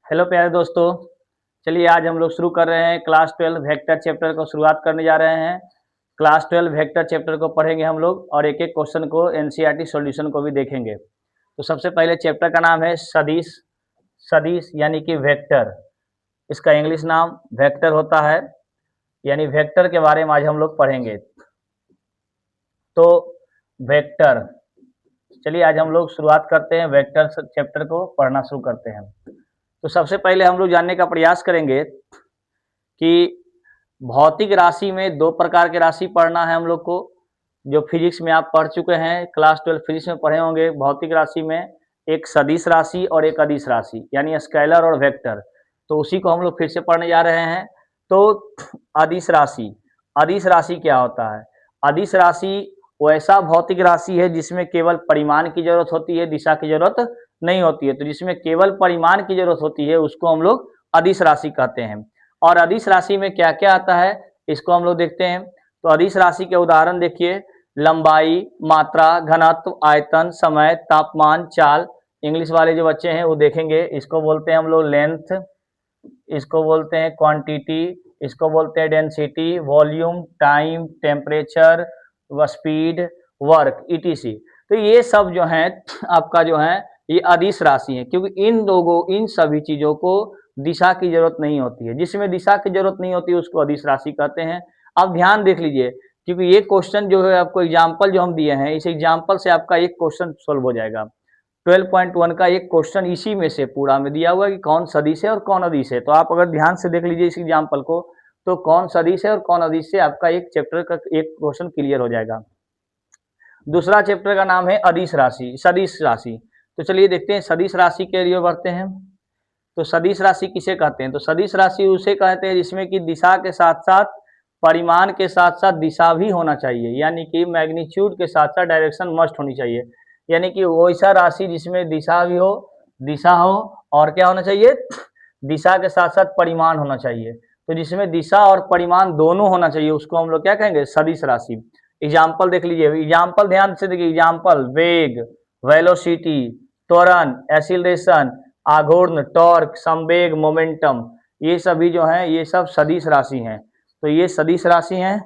Hello प्यारे दोस्तों। चलिए आज हम लोग शुरू कर रहे हैं क्लास 12 वेक्टर चैप्टर को शुरुआत करने जा रहे हैं। क्लास 12 वेक्टर चैप्टर को पढ़ेंगे हम लोग और एक एक क्वेश्चन को एनसीईआरटी सॉल्यूशन को भी देखेंगे। तो सबसे पहले चैप्टर का नाम है सदिश। सदिश यानी कि वेक्टर, इसका इंग्लिश नाम वेक्टर होता है, यानी वेक्टर के बारे में आज हम लोग पढ़ेंगे। तो वेक्टर, चलिए आज हम लोग शुरुआत करते हैं, वेक्टर चैप्टर को पढ़ना शुरू करते हैं। तो सबसे पहले हम लोग जानने का प्रयास करेंगे कि भौतिक राशि में दो प्रकार के राशि पढ़ना है हम लोग को। जो फिजिक्स में आप पढ़ चुके हैं, क्लास 12 फिजिक्स में पढ़े होंगे। भौतिक राशि में एक सदिश राशि और एक अदिश राशि, यानी स्केलर और वेक्टर। तो उसी को हम लोग फिर से पढ़ने जा रहे हैं। तो अदिश राशि, अदिश राशि क्या होता है? अदिश राशि वैसा भौतिक राशि है जिसमें केवल परिमाण की जरूरत होती है, दिशा की जरूरत नहीं होती है। तो जिसमें केवल परिमाण की जरूरत होती है उसको हम लोग अदिश राशि कहते हैं। और अदिश राशि में क्या क्या आता है इसको हम लोग देखते हैं। तो अदिश राशि के उदाहरण देखिए, लंबाई, मात्रा, घनत्व, आयतन, समय, तापमान, चाल। इंग्लिश वाले जो बच्चे हैं वो देखेंगे, इसको बोलते हैं हम लोग लेंथ, इसको बोलते हैं क्वांटिटी, इसको बोलते हैं density, volume, time, temperature, speed, work, etc. तो ये सब जो है आपका जो है ये अदिश राशि है, क्योंकि इन सभी चीजों को दिशा की जरूरत नहीं होती है। जिसमें दिशा की जरूरत नहीं होती है उसको अदिश राशि कहते हैं। अब ध्यान देख लीजिए, क्योंकि ये क्वेश्चन जो है आपको एग्जाम्पल जो हम दिए हैं, इस एग्जाम्पल से आपका एक क्वेश्चन सोल्व हो जाएगा। 12.1 का एक क्वेश्चन इसी में से पूरा में दिया हुआ है कि कौन सदिश है और कौन अदिश है। तो आप अगर ध्यान से देख लीजिए इस एग्जाम्पल को, तो कौन सदिश है और कौन अदिश है आपका एक चैप्टर का एक क्वेश्चन क्लियर हो जाएगा। दूसरा चैप्टर का नाम है अदिश राशि, सदिश राशि। तो चलिए देखते हैं सदिश राशि के लिए बढ़ते हैं। तो सदिश राशि किसे कहते हैं? तो सदिश राशि उसे कहते हैं जिसमें कि दिशा के साथ साथ परिमाण के साथ साथ दिशा भी होना चाहिए, यानी कि मैग्नीट्यूड के साथ साथ डायरेक्शन मस्ट होनी चाहिए। यानी कि वैसा राशि जिसमें दिशा भी हो, दिशा हो, और क्या होना चाहिए? दिशा के साथ साथ परिमाण होना चाहिए। तो जिसमें दिशा और परिमाण दोनों होना चाहिए उसको हम लोग क्या कहेंगे? सदिश राशि। एग्जाम्पल देख लीजिए, एग्जाम्पल ध्यान से देखिए। एग्जाम्पल वेग, वेलोसिटी, त्वरण, एक्सीलरेशन, आघूर्ण, टॉर्क, संवेग, मोमेंटम, ये सभी जो हैं ये सब सदिश राशि हैं। तो ये सदिश राशि हैं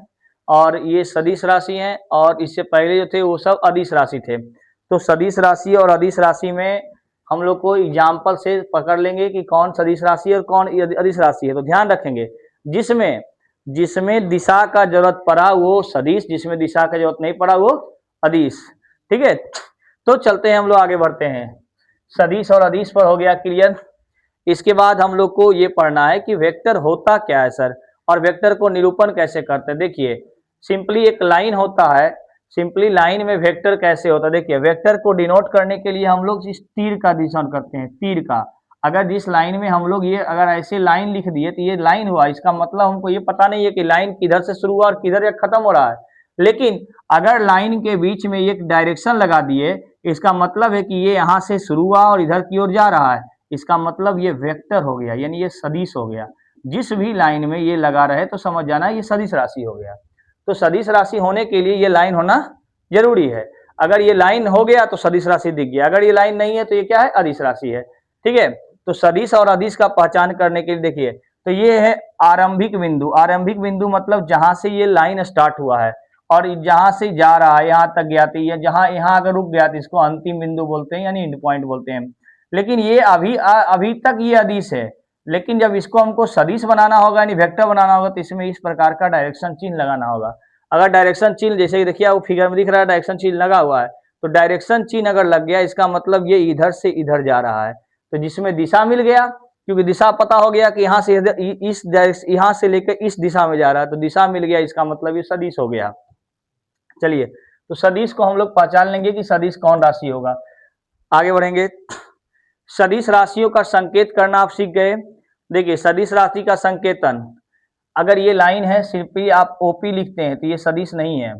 और ये सदिश राशि हैं, और इससे पहले जो थे वो सब अदिश राशि थे। तो सदिश राशि और अदिश राशि में हम लोग को एग्जाम्पल से पकड़ लेंगे कि कौन सदिश राशि और कौन अदिश राशि है। तो ध्यान रखेंगे, जिसमें जिसमें दिशा का जरूरत पड़ा वो सदिश, जिसमें दिशा का जरूरत नहीं पड़ा वो अदिश। ठीक है, तो चलते हैं हम लोग आगे बढ़ते हैं। सदिश और अदिश पर हो गया क्लियर। इसके बाद हम लोग को ये पढ़ना है कि वेक्टर होता क्या है सर, और वेक्टर को निरूपण कैसे करते हैं। देखिए सिंपली एक लाइन होता है, सिंपली लाइन में वेक्टर कैसे होता है। देखिए वेक्टर को डिनोट करने के लिए हम लोग इस तीर का निशान करते हैं, तीर का। अगर जिस लाइन में हम लोग ये अगर ऐसे लाइन लिख दिए तो ये लाइन हुआ, इसका मतलब हमको ये पता नहीं है कि लाइन किधर से शुरू हुआ और किधर खत्म हो रहा है। लेकिन अगर लाइन के बीच में एक डायरेक्शन लगा दिए, इसका मतलब है कि ये यहाँ से शुरू हुआ और इधर की ओर जा रहा है, इसका मतलब ये वेक्टर हो गया, यानी ये सदिश हो गया। जिस भी लाइन में ये लगा रहे तो समझ जाना ये सदिश राशि हो गया। तो सदिश राशि होने के लिए ये लाइन होना जरूरी है। अगर ये लाइन हो गया तो सदिश राशि दिख गया, अगर ये लाइन नहीं है तो ये क्या है? अदिश राशि है। ठीक है, तो सदिश और अदिश का पहचान करने के लिए देखिए, तो ये है आरंभिक बिंदु। आरंभिक बिंदु मतलब जहां से ये लाइन स्टार्ट हुआ है और जहां से जा रहा है यहाँ तक गया, तो ये जहां यहाँ अगर रुक गया तो इसको अंतिम बिंदु बोलते हैं, यानी एंड पॉइंट बोलते हैं। लेकिन ये अभी तक ये अदिश है, लेकिन जब इसको हमको सदिश बनाना होगा यानी वेक्टर बनाना होगा तो इसमें इस प्रकार का डायरेक्शन चिन्ह लगाना होगा। अगर डायरेक्शन चिन्ह जैसे देखिए वो फिगर में दिख रहा है, डायरेक्शन चिन्ह लगा हुआ है, तो डायरेक्शन चिन्ह अगर लग गया इसका मतलब ये इधर से इधर जा रहा है। तो जिसमें दिशा मिल गया, क्योंकि दिशा पता हो गया कि यहाँ से इस यहाँ से लेकर इस दिशा में जा रहा है, तो दिशा मिल गया, इसका मतलब ये सदिश हो गया। चलिए, तो सदिश को हम लोग पहचान लेंगे कि सदिश कौन राशि होगा। आगे बढ़ेंगे। सदिश राशियों का संकेत करना आप सीख गए। देखिए सदिश राशि का संकेतन, अगर ये लाइन है सिंपली आप ओपी लिखते हैं तो ये सदिश नहीं है।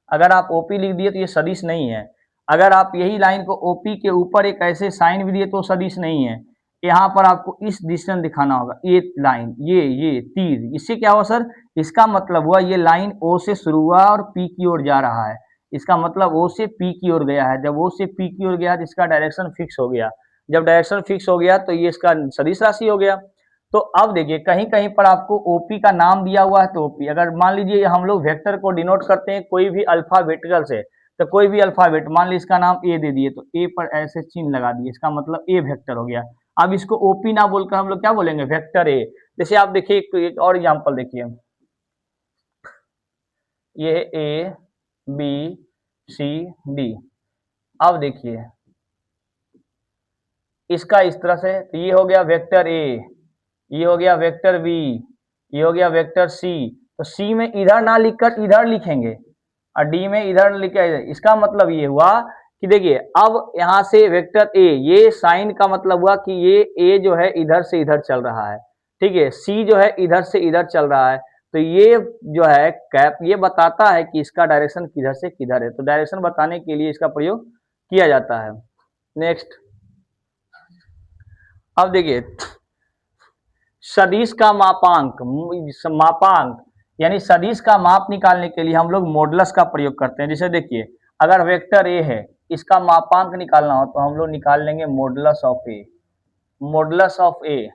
अगर आप ओपी लिख दिए तो ये सदिश नहीं है। अगर आप यही लाइन को ओपी के ऊपर एक ऐसे साइन भी दिए तो सदिश नहीं है। यहाँ पर आपको इस डिस्टेंस दिखाना होगा, ये लाइन, ये तीर, इससे क्या हुआ सर? इसका मतलब हुआ ये लाइन ओ से शुरू हुआ और पी की ओर जा रहा है। इसका मतलब ओ से पी की ओर गया है। जब ओ से पी की ओर गया तो इसका डायरेक्शन फिक्स हो गया। जब डायरेक्शन फिक्स हो गया तो ये इसका सदिश राशि हो गया। तो अब देखिए कहीं कहीं पर आपको ओपी का नाम दिया हुआ है, तो ओपी अगर मान लीजिए हम लोग वेक्टर को डिनोट करते हैं कोई भी अल्फाबेटिकल से, तो कोई भी अल्फाबेट मान लीजिए इसका नाम ए दे दिए, तो ए पर ऐसे चिन्ह लगा दिए, इसका मतलब ए वेक्टर हो गया। अब इसको ओपी ना बोलकर हम लोग क्या बोलेंगे, वेक्टर ए। जैसे आप देखिए एक और एग्जांपल देखिए, ये ए बी सी डी। अब देखिए इसका इस तरह से, तो ये हो गया वेक्टर ए, ये हो गया वेक्टर बी, ये हो गया वेक्टर सी। तो सी में इधर ना लिखकर इधर लिखेंगे और डी में इधर लिखा है। इसका मतलब ये हुआ कि देखिए अब यहाँ से वेक्टर ए, ये साइन का मतलब हुआ कि ये ए जो है इधर से इधर चल रहा है, ठीक है। सी जो है इधर से इधर चल रहा है, तो ये जो है कैप ये बताता है कि इसका डायरेक्शन किधर से किधर है। तो डायरेक्शन बताने के लिए इसका प्रयोग किया जाता है। नेक्स्ट, अब देखिए सदिश का मापांक यानी सदिश का माप निकालने के लिए हम लोग मॉडुलस का प्रयोग करते हैं। जैसे देखिए अगर वेक्टर ए है, इसका मापांक निकालना हो तो हम लोग निकाल लेंगे modulus of a. Modulus of a,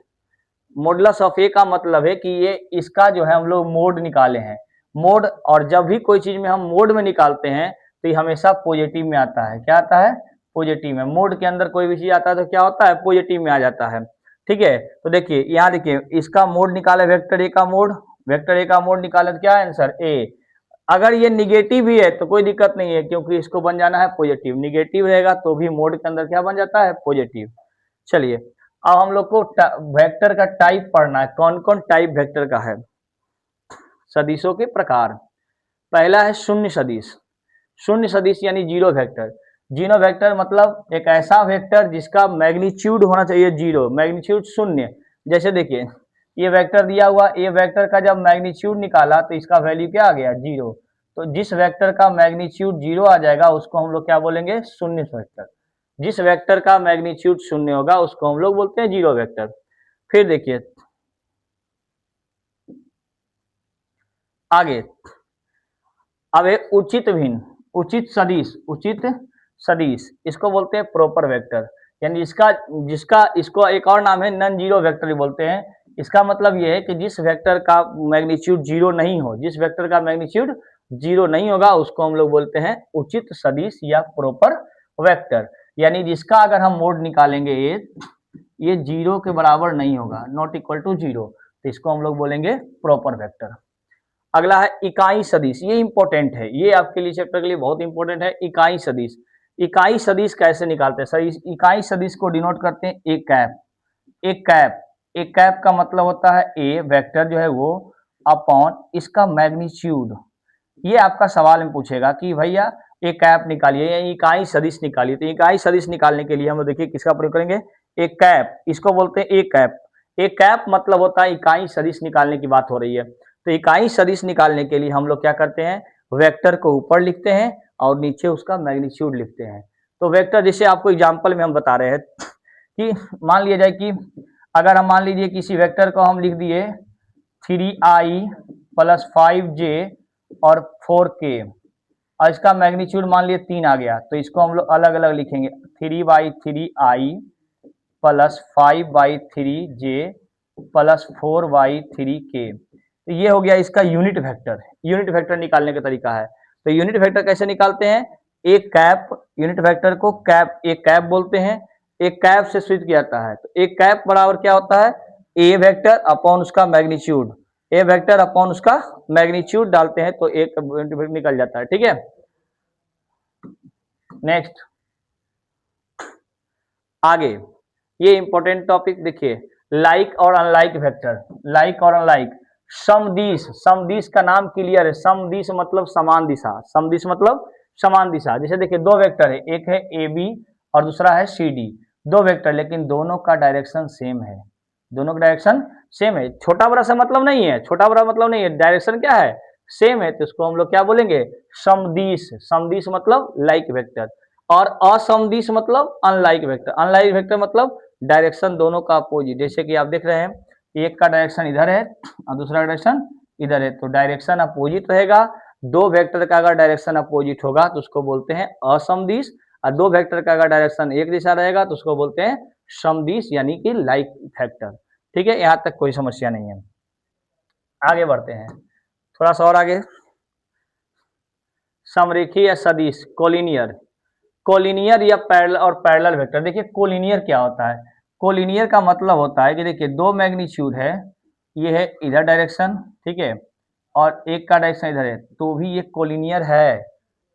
modulus of a का मतलब है कि ये इसका जो है हम लोग मोड निकाले हैं। मोड, और जब भी कोई चीज में हम मोड में निकालते हैं तो ये हमेशा पॉजिटिव में आता है। क्या आता है, पॉजिटिव में। मोड के अंदर कोई भी चीज आता है तो क्या होता है, पॉजिटिव में आ जाता है, ठीक है। तो देखिए यहाँ देखिए इसका मोड निकाले, वेक्टर ए का मोड, वेक्टर ए का मोड निकाले तो क्या आंसर ए। अगर ये निगेटिव भी है तो कोई दिक्कत नहीं है, क्योंकि इसको बन जाना है पॉजिटिव। निगेटिव रहेगा तो भी मोड के अंदर क्या बन जाता है, पॉजिटिव। चलिए अब हम लोग को वेक्टर का टाइप पढ़ना है, कौन कौन टाइप वेक्टर का है। सदिशों के प्रकार, पहला है शून्य सदिश। शून्य सदिश यानी जीरो वेक्टर। जीरो वेक्टर मतलब एक ऐसा वेक्टर जिसका मैग्नीट्यूड होना चाहिए जीरो, मैग्नीट्यूड शून्य। जैसे देखिए ये वेक्टर दिया हुआ, ये वेक्टर का जब मैग्नीट्यूड निकाला तो इसका वैल्यू क्या आ गया, जीरो। तो जिस वेक्टर का मैग्नीट्यूड जीरो आ जाएगा उसको हम लोग क्या बोलेंगे, शून्य वेक्टर। जिस वेक्टर का मैग्नीट्यूड शून्य होगा उसको हम लोग बोलते हैं जीरो वेक्टर। फिर देखिए आगे, अब एक उचित भिन्न, उचित सदिश, उचित सदिश इसको बोलते हैं प्रॉपर वेक्टर। यानी जिसका जिसका इसको एक और नाम है नॉन जीरो वेक्टर बोलते हैं। इसका मतलब ये है कि जिस वेक्टर का मैग्नीट्यूड जीरो नहीं हो, जिस वेक्टर का मैग्नीट्यूड जीरो नहीं होगा उसको हम लोग बोलते हैं उचित सदिश या प्रॉपर वेक्टर। यानी जिसका अगर हम मोड निकालेंगे ये जीरो के बराबर नहीं होगा, नॉट इक्वल टू जीरो, तो इसको हम लोग बोलेंगे प्रॉपर वेक्टर। अगला है इकाई सदिश, ये इंपॉर्टेंट है, ये आपके लिए चैप्टर के लिए बहुत इंपॉर्टेंट है। इकाई सदिश, इकाई सदिश कैसे निकालते हैं, सही इकाई सदिश को डिनोट करते हैं एक कैप। एक कैप, एक कैप का मतलब होता है ए वेक्टर जो है वो अपॉन इसका मैग्नीट्यूड। ये आपका सवाल में पूछेगा कि भैया एक कैप निकालिए या इकाई सदिश निकालिए। तो इकाई सदिश निकालने के लिए हम लोग देखिए किसका प्रयोग करेंगे, एक कैप, इसको बोलते हैं एक कैप। एक कैप मतलब होता है इकाई सदिश निकालने की बात हो रही है। तो इकाई सदिश निकालने के लिए हम लोग क्या करते हैं, वेक्टर को ऊपर लिखते हैं और नीचे उसका मैग्नीट्यूड लिखते हैं। तो वेक्टर जैसे आपको एग्जाम्पल में हम बता रहे हैं कि मान लिया जाए कि अगर हम मान लीजिए किसी वेक्टर को हम लिख दिए 3i + 5j और 4k और इसका मैग्नीट्यूड मान लिए 3 आ गया, तो इसको हम लोग अलग अलग लिखेंगे 3/3i + 5/3j + 4/3k। तो ये हो गया इसका यूनिट वेक्टर। यूनिट वेक्टर निकालने का तरीका है। तो यूनिट वेक्टर कैसे निकालते हैं, एक कैप, यूनिट वेक्टर को कैप, एक कैप बोलते हैं। एक कैप से सूचित किया जाता है। तो एक कैप बराबर क्या होता है, ए वेक्टर अपॉन उसका मैग्नीट्यूड, ए वेक्टर अपॉन उसका मैग्नीट्यूड डालते हैं तो एक निकल जाता है, ठीक है। नेक्स्ट आगे, ये इंपॉर्टेंट टॉपिक देखिए, लाइक और अनलाइक वेक्टर। लाइक और अनलाइक, समदिश, समदिश का नाम क्लियर है, समदिश मतलब समान दिशा, समदिश मतलब समान दिशा। जैसे देखिए दो वेक्टर है, एक है ए बी और दूसरा है सी डी। दो वेक्टर लेकिन दोनों का डायरेक्शन सेम है, दोनों का डायरेक्शन सेम है। छोटा बड़ा सा मतलब नहीं है, छोटा बड़ा मतलब नहीं है, डायरेक्शन क्या है, सेम है। तो इसको हम लोग क्या बोलेंगे, समदिश। समदिश मतलब लाइक वेक्टर। और असमदिश मतलब अनलाइक वेक्टर। अनलाइक वेक्टर मतलब डायरेक्शन दोनों का अपोजिट। जैसे कि आप देख रहे हैं एक का डायरेक्शन इधर है और दूसरा डायरेक्शन इधर है, तो डायरेक्शन अपोजिट रहेगा। दो वेक्टर का अगर डायरेक्शन अपोजिट होगा तो उसको बोलते हैं असमदिश, और दो वेक्टर का अगर डायरेक्शन एक दिशा रहेगा तो उसको बोलते हैं समदिश यानी कि लाइक फैक्टर। ठीक है, यहाँ तक कोई समस्या नहीं है। आगे बढ़ते हैं, थोड़ा सा और आगे। समरेखीय या सदिश, कोलिनियर, कोलिनियर या पैरेलल और पैरेलल वेक्टर। देखिए कोलिनियर क्या होता है, कोलिनियर का मतलब होता है कि देखिए दो मैग्नीट्यूड है, ये है इधर डायरेक्शन, ठीक है, और एक का डायरेक्शन इधर है, तो भी ये कोलिनियर है,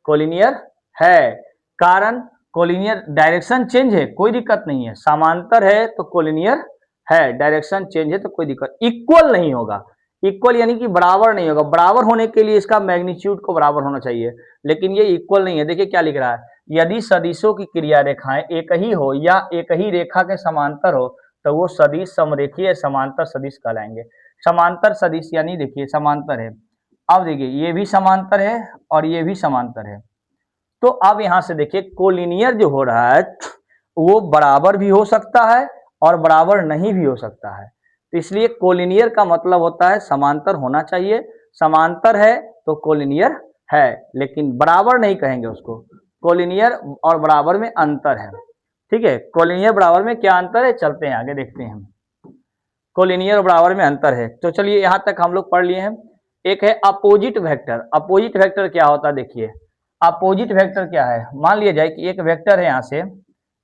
कोलिनियर है। कारण कोलिनियर डायरेक्शन चेंज है, कोई दिक्कत नहीं है, समांतर है तो कोलिनियर है, डायरेक्शन चेंज है तो कोई दिक्कत, इक्वल नहीं होगा, इक्वल यानी कि बराबर नहीं होगा, बराबर होने के लिए इसका मैग्नीट्यूड को बराबर होना चाहिए, लेकिन ये इक्वल नहीं है। देखिए क्या लिख रहा है, यदि सदिशों की क्रिया रेखाएं एक ही हो या एक ही रेखा के समांतर हो तो वो सदिश समरेखीय समांतर सदिश कहलाएंगे। समांतर सदिश यानी देखिए समांतर है, अब देखिए ये भी समांतर है और ये भी समांतर है, तो अब यहां से देखिए कोलिनियर जो हो रहा है वो बराबर भी हो सकता है और बराबर नहीं भी हो सकता है, तो इसलिए कोलिनियर का मतलब होता है समांतर होना चाहिए, समांतर है तो कोलिनियर है, लेकिन बराबर नहीं कहेंगे उसको। कोलिनियर और बराबर में अंतर है, ठीक है, कोलिनियर बराबर में क्या अंतर है, चलते हैं आगे देखते हैं हम। कोलिनियर और बराबर में अंतर है, तो चलिए यहां तक हम लोग पढ़ लिए हैं। एक है अपोजिट वेक्टर, अपोजिट वेक्टर क्या होता है, देखिए अपोजिट वेक्टर क्या है, मान लिया जाए कि एक वेक्टर है, यहाँ से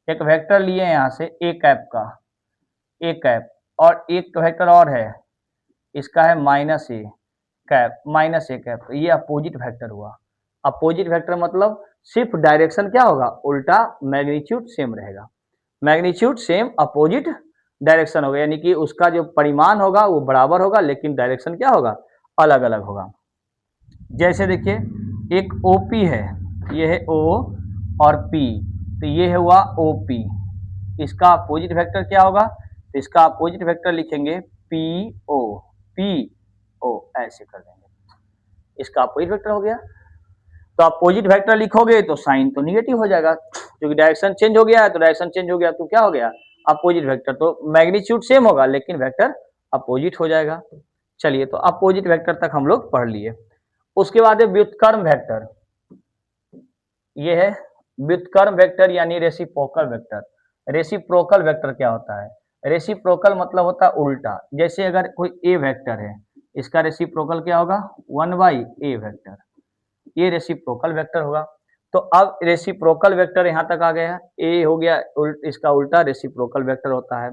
एक वेक्टर लिए यहाँ से ए कैप का, ए कैप, और एक वेक्टर और है, इसका है minus A cap, minus A cap, ये अपोजिट वेक्टर हुआ। अपोजिट वेक्टर मतलब सिर्फ डायरेक्शन क्या होगा, उल्टा, मैग्नीट्यूड सेम रहेगा, मैग्नीट्यूड सेम, अपोजिट डायरेक्शन होगा, यानी कि उसका जो परिमाण होगा वो बराबर होगा लेकिन डायरेक्शन क्या होगा, अलग अलग होगा। जैसे देखिए एक OP है, ये है O और P, तो ये हुआ OP, इसका अपोजिट वेक्टर क्या होगा, तो इसका अपोजिट वेक्टर लिखेंगे PO, PO ऐसे कर देंगे, इसका अपोजिट वेक्टर हो गया। तो अपोजिट वेक्टर लिखोगे तो साइन तो निगेटिव हो जाएगा, क्योंकि डायरेक्शन चेंज हो गया है, तो डायरेक्शन चेंज हो गया तो क्या हो गया, अपोजिट वेक्टर, तो मैग्नीट्यूड सेम होगा लेकिन वेक्टर अपोजिट हो जाएगा। चलिए तो अपोजिट वेक्टर तक हम लोग पढ़ लिए। उसके बाद है व्युत्क्रम वेक्टर, ये है व्युत्क्रम वेक्टर यानी रेसिप्रोकल वेक्टर। रेसिप्रोकल वेक्टर क्या होता है, रेसिप्रोकल मतलब होता है उल्टा, जैसे अगर कोई ए वेक्टर है, इसका रेसिप्रोकल क्या होगा, 1/a वेक्टर, ये रेसिप्रोकल वेक्टर होगा। तो अब रेसिप्रोकल वेक्टर यहाँ तक आ गया, ए हो गया, इसका उल्टा रेसिप्रोकल वेक्टर होता है।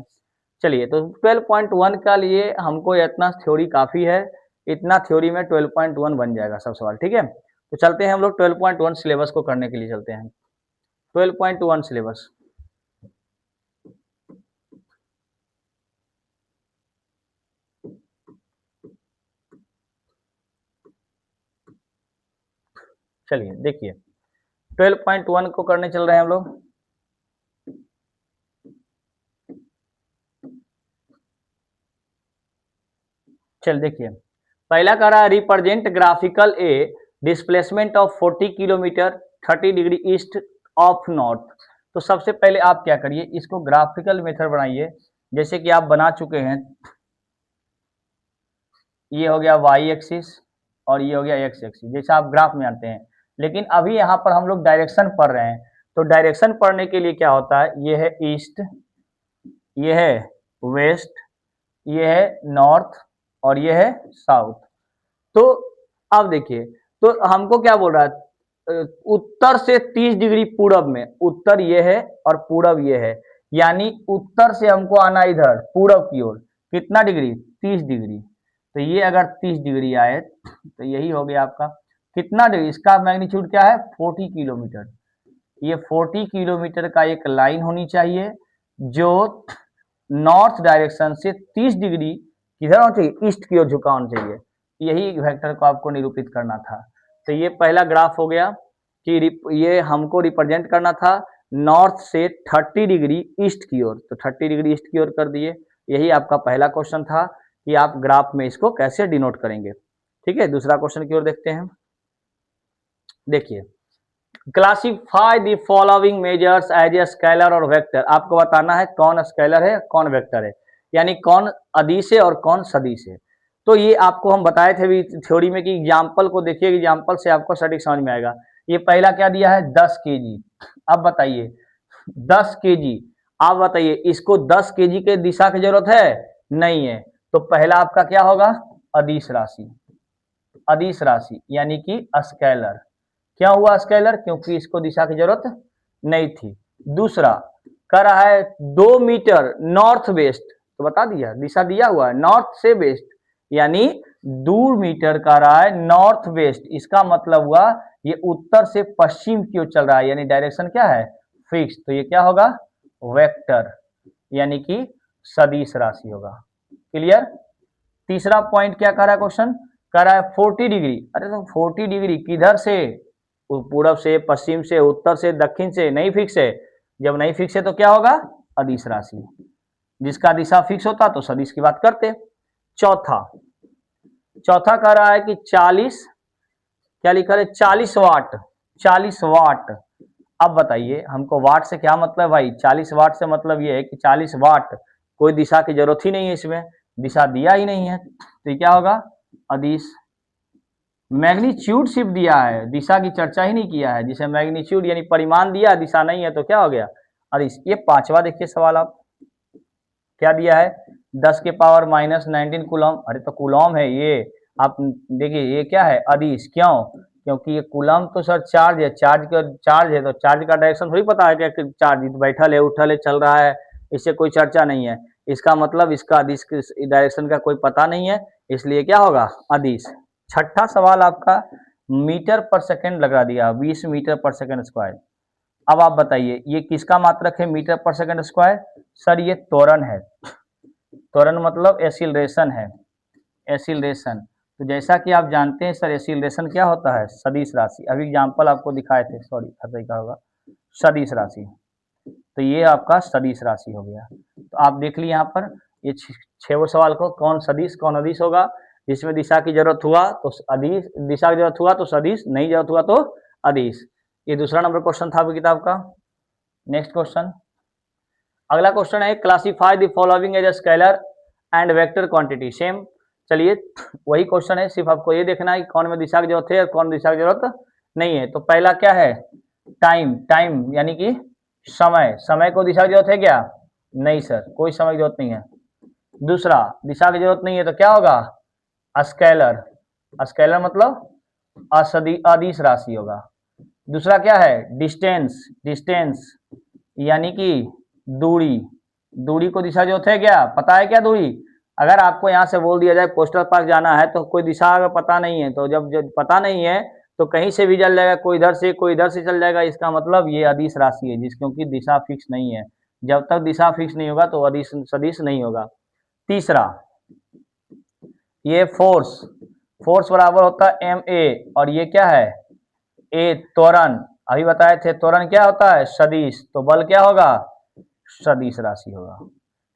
चलिए तो 12.1 का लिए हमको इतना थ्योरी काफ़ी है, इतना थ्योरी में 12.1 बन जाएगा सब सवाल, ठीक है। तो चलते हैं हम लोग 12.1 सिलेबस को करने के लिए चलते हैं। 12.1 सिलेबस, चलिए देखिए 12.1 को करने चल रहे हैं हम लोग। चल देखिए पहला कह रहा है represent graphical A displacement of 40 kilometre 30 degree east of north. तो सबसे पहले आप क्या करिए, इसको ग्राफिकल मेथड बनाइए, जैसे कि आप बना चुके हैं, ये हो गया वाई एक्सिस और ये हो गया एक्स एक्सिस, जैसे आप ग्राफ में आते हैं, लेकिन अभी यहाँ पर हम लोग डायरेक्शन पढ़ रहे हैं, तो डायरेक्शन पढ़ने के लिए क्या होता है, ये है ईस्ट, ये है वेस्ट, ये है नॉर्थ और ये है साउथ। तो अब देखिए, तो हमको क्या बोल रहा है, उत्तर से 30 डिग्री पूरब में, उत्तर ये है और पूरब ये है, यानी उत्तर से हमको आना इधर पूरब की ओर, कितना डिग्री, 30 डिग्री, तो ये अगर 30 डिग्री आए तो यही हो गया आपका कितना डिग्री, इसका मैग्नीट्यूड क्या है, 40 किलोमीटर, ये 40 किलोमीटर का एक लाइन होनी चाहिए जो नॉर्थ डायरेक्शन से 30 डिग्री किधर होना चाहिए, ईस्ट की ओर झुका होना चाहिए, यही वेक्टर को आपको निरूपित करना था। तो ये पहला ग्राफ हो गया कि ये हमको रिप्रेजेंट करना था नॉर्थ से 30 डिग्री ईस्ट की ओर, तो 30 डिग्री ईस्ट की ओर कर दिए, यही आपका पहला क्वेश्चन था कि आप ग्राफ में इसको कैसे डिनोट करेंगे। ठीक है, दूसरा क्वेश्चन की ओर देखते हैं। देखिए classify the following measures as a scalar और वेक्टर, आपको बताना है कौन स्केलर है कौन वेक्टर है, यानी कौन अदिश है और कौन सदिश है। तो ये आपको हम बताए थे भी थ्योरी में कि एग्जाम्पल को देखिए, एग्जाम्पल से आपको सटीक समझ में आएगा। ये पहला क्या दिया है 10 kg, अब बताइए 10 kg आप बताइए, इसको 10 केजी के दिशा की जरूरत है? नहीं है। तो पहला आपका क्या होगा? अदिश राशि। अदिश राशि यानी कि स्केलर। क्या हुआ स्केलर? क्योंकि इसको दिशा की जरूरत नहीं थी। दूसरा कह रहा है 2 मीटर नॉर्थ वेस्ट, तो बता दिया, दिशा दिया हुआ है नॉर्थ से वेस्ट, यानी 2 मीटर कह रहा है नॉर्थ वेस्ट। इसका मतलब हुआ ये उत्तर से पश्चिम की ओर चल रहा है, यानी डायरेक्शन क्या है? फिक्स। तो ये क्या होगा? वेक्टर, यानी कि सदिश राशि होगा। क्लियर? तीसरा पॉइंट क्या कह रहा है क्वेश्चन? कह रहा है 40 डिग्री। अरे तो 40 डिग्री किधर से? पूरब से, पश्चिम से, उत्तर से, दक्षिण से? नहीं फिक्स है। जब नहीं फिक्स है तो क्या होगा? अदिश राशि। जिसका दिशा फिक्स होता तो सदिश की बात करते। चौथा चौथा कह रहा है कि 40, क्या लिखा है? 40 वाट। 40 वाट। अब बताइए हमको वाट से क्या मतलब भाई? 40 वाट से मतलब ये है कि 40 वाट, कोई दिशा की जरूरत ही नहीं है, इसमें दिशा दिया ही नहीं है, तो ये क्या होगा? अदिश। मैग्नीट्यूड सिर्फ दिया है, दिशा की चर्चा ही नहीं किया है। जिसे मैग्नीट्यूड यानी परिमाण दिया, दिशा नहीं है, तो क्या हो गया? अदिश। ये पांचवा देखिए सवाल, आप क्या दिया है? 10 के पावर माइनस 19 कूलम। अरे तो कूलम है ये, आप देखिए ये क्या है? अदिश। क्यों? क्योंकि ये कूलम तो सर चार्ज है, चार्ज है, तो चार्ज का डायरेक्शन थोड़ी पता है कि चार्ज बैठल है, उठल है, चल रहा है, इससे कोई चर्चा नहीं है। इसका मतलब इसका अदिश डायरेक्शन का कोई पता नहीं है, इसलिए क्या होगा? अदिश। छठा सवाल आपका मीटर पर सेकंड लगा दिया, 20 मीटर पर सेकंड स्क्वायर। अब आप बताइए ये किसका मात्रक है मीटर पर सेकंड स्क्वायर? सर ये त्वरण है। त्वरण मतलब एसिलरेशन है, एसिलरेशन। तो जैसा कि आप जानते हैं सर, एसिलरेशन क्या होता है? सदिश राशि। अभी एग्जांपल आपको दिखाए थे, सॉरी सही कहा होगा, सदिश राशि। तो ये आपका सदिश राशि हो गया। तो आप देख लीजिए यहाँ पर ये 6 सवाल को, कौन सदिश कौन अदिश होगा? जिसमें दिशा की जरूरत हुआ तो अदिश, दिशा की जरूरत हुआ तो सदिश, नहीं जरूरत हुआ तो अदिश। ये दूसरा नंबर क्वेश्चन था आपकी किताब का। नेक्स्ट क्वेश्चन, अगला क्वेश्चन है classify the following as scalar and vector quantity. Same, चलिए वही क्वेश्चन है, सिर्फ आपको ये देखना है कि कौन में दिशा की जरूरत है और कौन दिशा की जरूरत नहीं है। तो पहला क्या है? टाइम। टाइम यानी कि समय। समय को दिशा की जरूरत है क्या? नहीं सर, कोई समय की जरूरत नहीं है। दूसरा, दिशा की जरूरत नहीं है तो क्या होगा? स्केलर। स्केलर मतलब अदिश राशि होगा। दूसरा क्या है? डिस्टेंस। डिस्टेंस यानी कि दूरी। दूरी को दिशा जरूरत है क्या? पता है क्या दूरी? अगर आपको यहाँ से बोल दिया जाए पोस्टल पार्क जाना है तो कोई दिशा अगर पता नहीं है, तो जब पता नहीं है तो कहीं से भी चल जाएगा, कोई इधर से कोई इधर से चल जाएगा। इसका मतलब ये अदिश राशि है, जिस क्योंकि दिशा फिक्स नहीं है। जब तक दिशा फिक्स नहीं होगा तो अदिश सदिश नहीं होगा। तीसरा, ये फोर्स। फोर्स बराबर होता है एम ए, और ये क्या है? ए त्वरण। अभी बताए थे त्वरण क्या होता है? सदिश। तो बल क्या होगा? सदिश राशि होगा,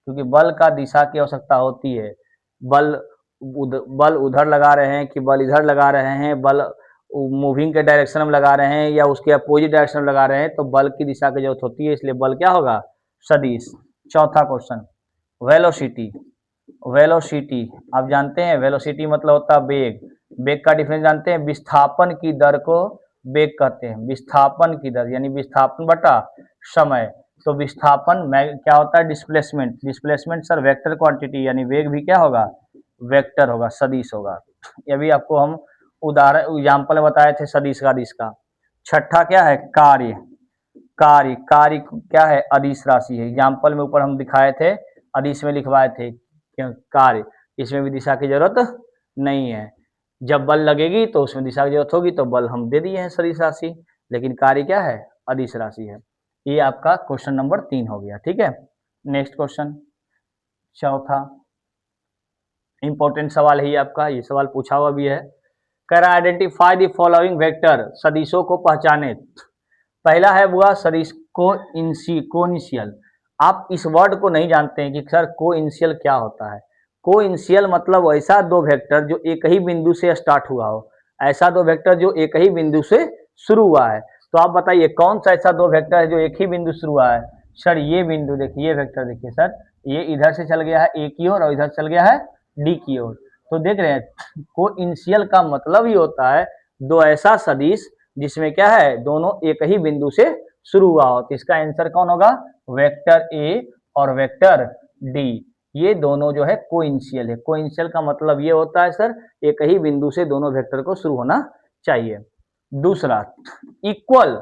क्योंकि बल का दिशा की आवश्यकता होती है। बल बल उधर लगा रहे हैं कि बल इधर लगा रहे हैं, बल मूविंग के डायरेक्शन में लगा रहे हैं या उसके अपोजिट डायरेक्शन में लगा रहे हैं, तो बल की दिशा की जरूरत होती है, इसलिए बल क्या होगा? सदिश। चौथा क्वेश्चन, वेलोसिटी। वेलोसिटी आप जानते हैं, वेलोसिटी मतलब होता है वेग। वेग का डिफरेंस जानते हैं? विस्थापन की दर को वेग कहते हैं। विस्थापन की दर यानी विस्थापन बटा समय। तो विस्थापन क्या होता है? Displacement. Displacement sir vector quantity, यानी वेग भी क्या होगा? वेक्टर होगा, सदिश होगा। ये भी आपको हम उदाहरण एग्जाम्पल बताए थे सदिश का, दिश का। छठा क्या है? कार्य। कार्य। कार्य क्या है? अदिश राशि है। एग्जाम्पल में ऊपर हम दिखाए थे, अदिश में लिखवाए थे कार्य। इसमें भी दिशा की जरूरत नहीं है। जब बल लगेगी तो उसमें दिशा की जरूरत होगी, तो बल हम दे दिए हैं सदिश राशि, लेकिन कार्य क्या है? अदिश राशि है। ये आपका क्वेश्चन नंबर 3 हो गया। ठीक है, नेक्स्ट क्वेश्चन, चौथा इंपॉर्टेंट सवाल है ये आपका, ये सवाल पूछा हुआ भी है। कह रहा आइडेंटिफाई द फॉलोइंग वेक्टर, सदिशों को पहचाने। पहला है हुआ सदिश को इनिशियल। आप इस वर्ड को नहीं जानते हैं कि सर को इनिशियल क्या होता है। को इनिशियल मतलब ऐसा दो वेक्टर जो एक ही बिंदु से स्टार्ट हुआ हो, ऐसा दो वेक्टर जो एक ही बिंदु से शुरू हुआ है। तो आप बताइए कौन सा ऐसा दो वेक्टर है जो एक ही बिंदु शुरू हुआ है? सर ये बिंदु देखिए, ये वेक्टर देखिए सर, ये इधर से चल गया है ए की ओर और इधर चल गया है डी की ओर। तो देख रहे हैं को इनिशियल का मतलब ही होता है दो ऐसा सदिश जिसमें क्या है, दोनों एक ही बिंदु से शुरू हुआ हो, तो इसका आंसर कौन होगा? वेक्टर ए और वेक्टर डी, ये दोनों जो है कोइंसियल है। कोइंसियल का मतलब ये होता है सर, एक ही बिंदु से दोनों वेक्टर को शुरू होना चाहिए। दूसरा, इक्वल,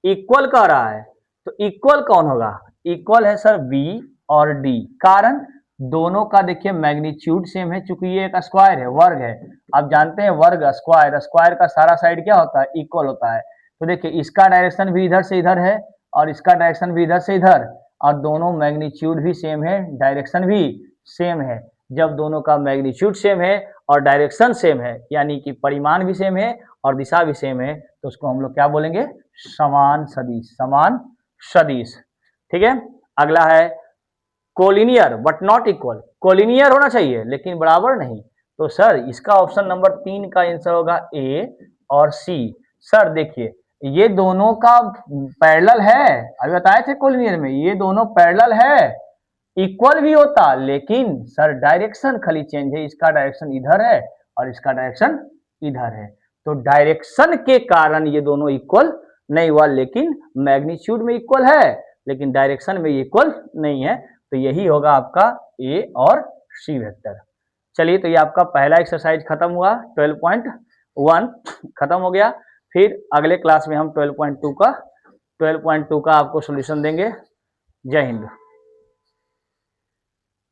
इक्वल कह रहा है, तो इक्वल कौन होगा? इक्वल है सर बी और डी, कारण दोनों का देखिए मैग्नीट्यूड सेम है, चूंकि ये एक स्क्वायर है, वर्ग है। आप जानते हैं वर्ग स्क्वायर, स्क्वायर का सारा साइड क्या होता है? इक्वल होता है। तो देखिए इसका डायरेक्शन भी इधर से इधर है और इसका डायरेक्शन भी इधर से इधर, और दोनों मैग्नीट्यूड भी सेम है, डायरेक्शन भी सेम है। जब दोनों का मैग्नीट्यूड सेम है और डायरेक्शन सेम है, यानी कि परिमाण भी सेम है और दिशा भी सेम है, तो उसको हम लोग क्या बोलेंगे? समान सदिश, समान सदिश। ठीक है। अगला है collinear but not equal, collinear होना चाहिए लेकिन बराबर नहीं। तो सर इसका ऑप्शन नंबर 3 का आंसर होगा ए और सी। सर देखिए ये दोनों का पैरेलल है, अभी बताए थे कोलिनियर में, ये दोनों पैरेलल है, इक्वल भी होता, लेकिन सर डायरेक्शन खाली चेंज है, इसका डायरेक्शन इधर है और इसका डायरेक्शन इधर है। तो डायरेक्शन के कारण ये दोनों इक्वल नहीं हुआ, लेकिन मैग्नीट्यूड में इक्वल है, लेकिन डायरेक्शन में इक्वल नहीं है। तो यही होगा आपका ए और सी वेक्टर। चलिए, तो ये आपका पहला एक्सरसाइज खत्म हुआ, 12.1 खत्म हो गया। फिर अगले क्लास में हम 12.2 का आपको सॉल्यूशन देंगे। जय हिंद।